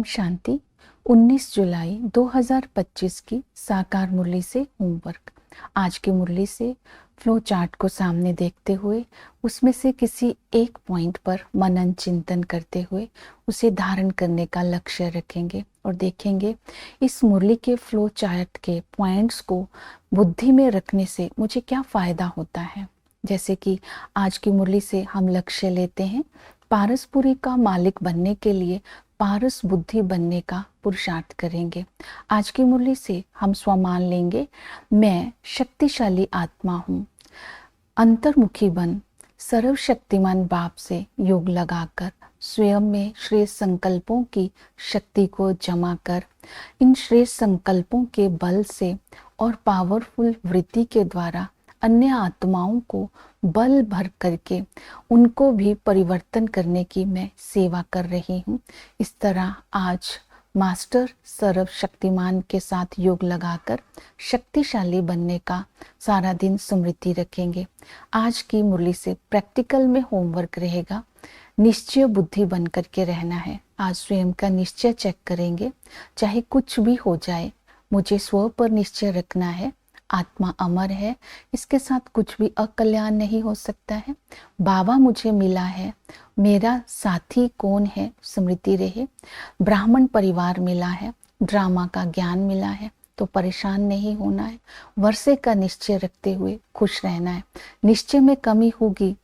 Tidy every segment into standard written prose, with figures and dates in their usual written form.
शांति 19 जुलाई 2025 की साकार मुरली से होमवर्क। आज की मुरली से फ्लो चार्ट को सामने देखते हुए उसमें से किसी एक पॉइंट पर मनन चिंतन करते हुए उसे धारण करने का लक्ष्य रखेंगे और देखेंगे इस मुरली के फ्लो चार्ट के पॉइंट्स को बुद्धि में रखने से मुझे क्या फायदा होता है। जैसे कि आज की मुरली से हम लक्ष्य लेते हैं पारसपुरी का मालिक बनने के लिए पारस बुद्धि बनने का पुरुषार्थ करेंगे। आज की मुरली से हम स्वमान लेंगे, मैं शक्तिशाली आत्मा हूँ। अंतर्मुखी बन सर्वशक्तिमान बाप से योग लगाकर स्वयं में श्रेष्ठ संकल्पों की शक्ति को जमा कर इन श्रेष्ठ संकल्पों के बल से और पावरफुल वृत्ति के द्वारा अन्य आत्माओं को बल भर करके उनको भी परिवर्तन करने की मैं सेवा कर रही हूँ। इस तरह आज मास्टर सर्वशक्तिमान के साथ योग लगाकर शक्तिशाली बनने का सारा दिन स्मृति रखेंगे। आज की मुरली से प्रैक्टिकल में होमवर्क रहेगा, निश्चय बुद्धि बन करके रहना है। आज स्वयं का निश्चय चेक करेंगे, चाहे कुछ भी हो जाए मुझे स्व पर निश्चय रखना है। आत्मा अमर है, इसके साथ कुछ भी अकल्याण नहीं हो सकता है। बाबा मुझे मिला है, मेरा साथी कौन है स्मृति रहे। ब्राह्मण परिवार मिला है, ड्रामा का ज्ञान मिला है तो परेशान नहीं होना है। वर्षे का निश्चय रखते हुए खुश रहना है। निश्चय में कमी होगी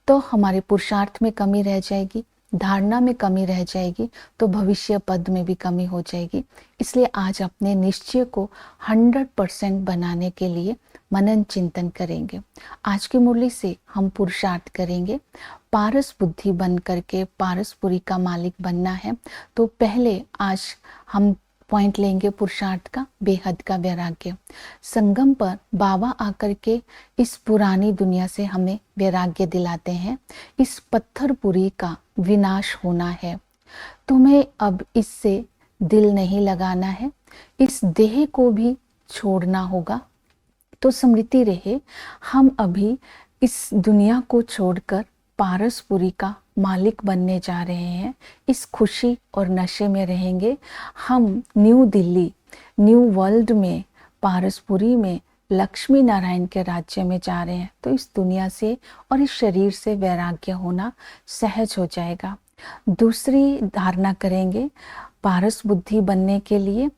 तो हमारे पुरुषार्थ में कमी रह जाएगी, धारणा में कमी रह जाएगी तो भविष्य पद में भी कमी हो जाएगी। इसलिए आज अपने निश्चय को 100% बनाने के लिए मनन चिंतन करेंगे। आज की मुरली से हम पुरुषार्थ करेंगे पारस बुद्धि बन करके पारसपुरी का मालिक बनना है। तो पहले आज हम पॉइंट लेंगे पुरुषार्थ का, बेहद का वैराग्य। संगम पर बाबा आकर के इस पुरानी दुनिया से हमें वैराग्य दिलाते हैं। इस पत्थरपुरी का विनाश होना है, तुम्हें अब इससे दिल नहीं लगाना है, इस देह को भी छोड़ना होगा। तो स्मृति रहे हम अभी इस दुनिया को छोड़कर पारसपुरी का मालिक बनने जा रहे हैं। इस खुशी और नशे में रहेंगे। हम न्यू दिल्ली, न्यू वर्ल्ड में, पारसपुरी में लक्ष्मी नारायण के राज्य में जा रहे हैं। तो इस दुनिया से और इस शरीर से वैराग्य होना सहज हो जाएगा। दूसरी धारणा करेंगे पारस बुद्धि बनने के लिए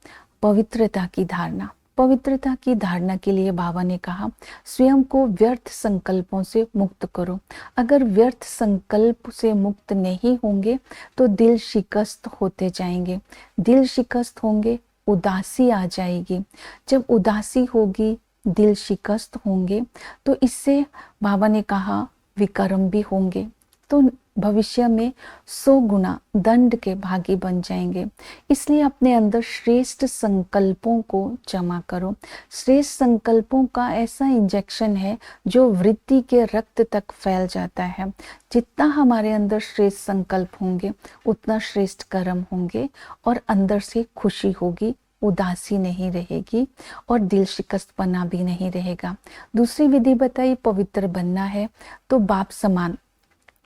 पवित्रता की धारणा। पवित्रता की धारणा के लिए बाबा ने कहा स्वयं को व्यर्थ संकल्पों से मुक्त करो। अगर व्यर्थ संकल्प से मुक्त नहीं होंगे तो दिल शिकस्त होते जाएंगे। दिल शिकस्त होंगे, उदासी आ जाएगी। जब उदासी होगी, दिल शिकस्त होंगे तो इससे बाबा ने कहा विकर्म भी होंगे, तो भविष्य में 100 गुना दंड के भागी बन जाएंगे। इसलिए अपने अंदर श्रेष्ठ संकल्पों को जमा करो। श्रेष्ठ संकल्पों का ऐसा इंजेक्शन है जो वृत्ति के रक्त तक फैल जाता है। जितना हमारे अंदर श्रेष्ठ संकल्प होंगे उतना श्रेष्ठ कर्म होंगे और अंदर से खुशी होगी, उदासी नहीं रहेगी और दिल शिकस्तपना भी नहीं रहेगा। दूसरी विधि बताई पवित्र बनना है तो बाप समान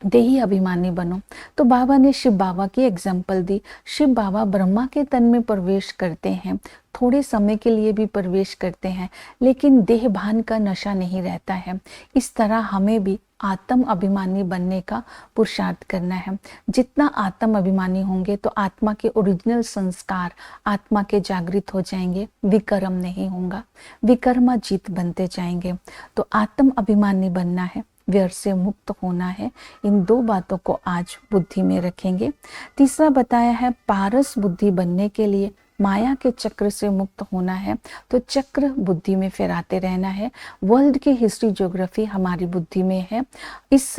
देही अभिमानी बनो। तो बाबा ने शिव बाबा की एग्जाम्पल दी। शिव बाबा ब्रह्मा के तन में प्रवेश करते हैं, थोड़े समय के लिए भी प्रवेश करते हैं, लेकिन देह भान का नशा नहीं रहता है। इस तरह हमें भी आत्म अभिमानी बनने का पुरुषार्थ करना है। जितना आत्म अभिमानी होंगे तो आत्मा के ओरिजिनल संस्कार आत्मा के जागृत हो जाएंगे, विकर्म नहीं होगा, विकर्मा जीत बनते जाएंगे। तो आत्म अभिमानी बनना है, व्यर्थ से मुक्त होना है। इन दो बातों को आज बुद्धि में रखेंगे। तीसरा बताया है पारस बुद्धि बनने के लिए माया के चक्र से मुक्त होना है। तो चक्र बुद्धि में फिराते रहना है। वर्ल्ड की हिस्ट्री ज्योग्राफी हमारी बुद्धि में है। इस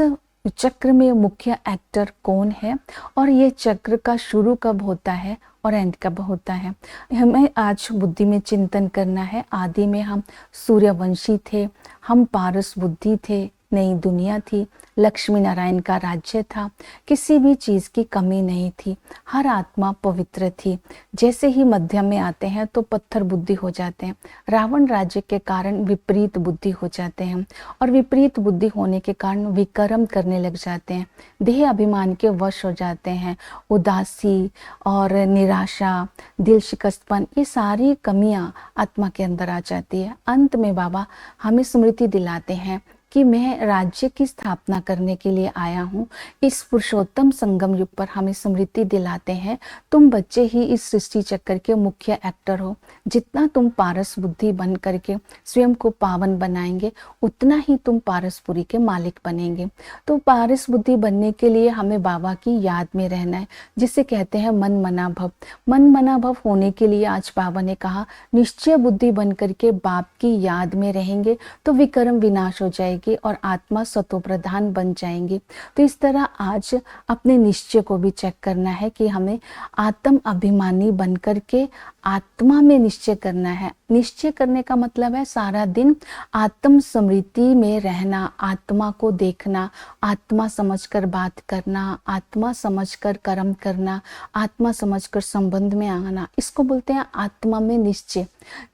चक्र में मुख्य एक्टर कौन है और ये चक्र का शुरू कब होता है और एंड कब होता है, हमें आज बुद्धि में चिंतन करना है। आदि में हम सूर्यवंशी थे, हम पारस बुद्धि थे, नई दुनिया थी, लक्ष्मी नारायण का राज्य था, किसी भी चीज़ की कमी नहीं थी, हर आत्मा पवित्र थी। जैसे ही मध्य में आते हैं तो पत्थर बुद्धि हो जाते हैं। रावण राज्य के कारण विपरीत बुद्धि हो जाते हैं और विपरीत बुद्धि होने के कारण विकर्म करने लग जाते हैं, देह अभिमान के वश हो जाते हैं। उदासी और निराशा, दिल शिकस्तपन, ये सारी कमियां आत्मा के अंदर आ जाती है। अंत में बाबा हमें स्मृति दिलाते हैं कि मैं राज्य की स्थापना करने के लिए आया हूँ। इस पुरुषोत्तम संगम युग पर हमें स्मृति दिलाते हैं, तुम बच्चे ही इस सृष्टि चक्कर के मुख्य एक्टर हो। जितना तुम पारस बुद्धि बन करके स्वयं को पावन बनाएंगे, उतना ही तुम पारसपुरी के मालिक बनेंगे। तो पारस बुद्धि बनने के लिए हमें बाबा की याद में रहना है, जिसे कहते हैं मन मना भव। मन मना भव होने के लिए आज बाबा ने कहा, निश्चय बुद्धि बन करके बाप की याद में रहेंगे तो विकर्म विनाश हो जाएगी और आत्मा सतो प्रधान बन जाएंगी। तो इस तरह आज अपने निश्चय को भी चेक करना है कि हमें आत्म अभिमानी बनकर के आत्मा में निश्चय करना है। निश्चय करने का मतलब है सारा दिन आत्म स्मृति में रहना, आत्मा को देखना, आत्मा समझकर बात करना, आत्मा समझकर कर्म करना, आत्मा समझकर संबंध में आना। इसको बोलते हैं आत्मा में निश्चय।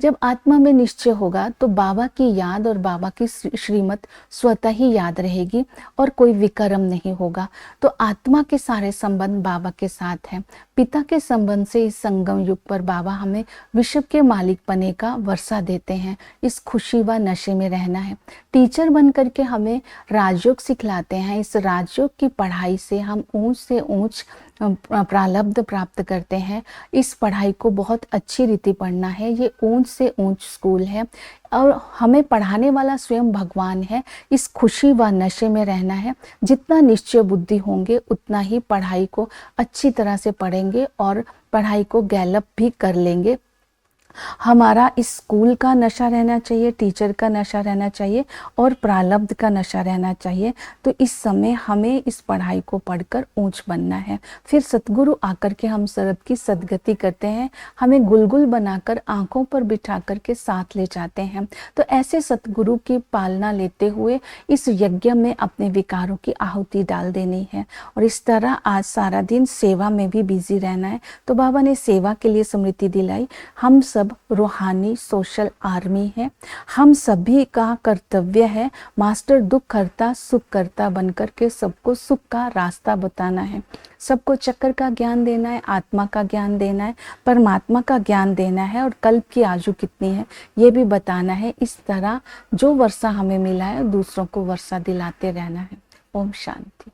जब आत्मा में निश्चय होगा तो बाबा की याद और बाबा की श्रीमत स्वतः ही याद रहेगी और कोई विकर्म नहीं होगा। तो आत्मा के सारे संबंध बाबा के साथ हैं। पिता के संबंध से इस संगम युग पर बाबा हमें विश्व के मालिक बने का वर्षा देते हैं। इस खुशी व नशे में रहना है। टीचर बन करके हमें राजयोग सिखलाते हैं। इस राजयोग की पढ़ाई से हम ऊंच से ऊंच प्रारब्ध प्राप्त करते हैं। इस पढ़ाई को बहुत अच्छी रीति पढ़ना है। ये ऊंच से ऊंच स्कूल है और हमें पढ़ाने वाला स्वयं भगवान है। इस खुशी व नशे में रहना है। जितना निश्चय बुद्धि होंगे उतना ही पढ़ाई को अच्छी तरह से पढ़ेंगे और पढ़ाई को गैलप भी कर लेंगे। हमारा इस स्कूल का नशा रहना चाहिए, टीचर का नशा रहना चाहिए और प्रारब्ध का नशा रहना चाहिए। तो इस समय हमें इस पढ़ाई को पढ़कर ऊंच बनना है। फिर सतगुरु आकर के हम सरब की सदगति करते हैं, हमें गुलगुल बनाकर आंखों पर बिठा कर के साथ ले जाते हैं। तो ऐसे सतगुरु की पालना लेते हुए इस यज्ञ में अपने विकारों की आहुति डाल देनी है और इस तरह आज सारा दिन सेवा में भी बिजी रहना है। तो बाबा ने सेवा के लिए स्मृति दिलाई। हम सब रूहानी सोशल आर्मी है। हम सभी का कर्तव्य है मास्टर दुख करता सुख करता बनकर के सबको सुख का रास्ता बताना है। सबको चक्कर का ज्ञान देना है, आत्मा का ज्ञान देना है, परमात्मा का ज्ञान देना है और कल्प की आयु कितनी है ये भी बताना है। इस तरह जो वर्षा हमें मिला है दूसरों को वर्षा दिलाते रहना है। ओम शांति।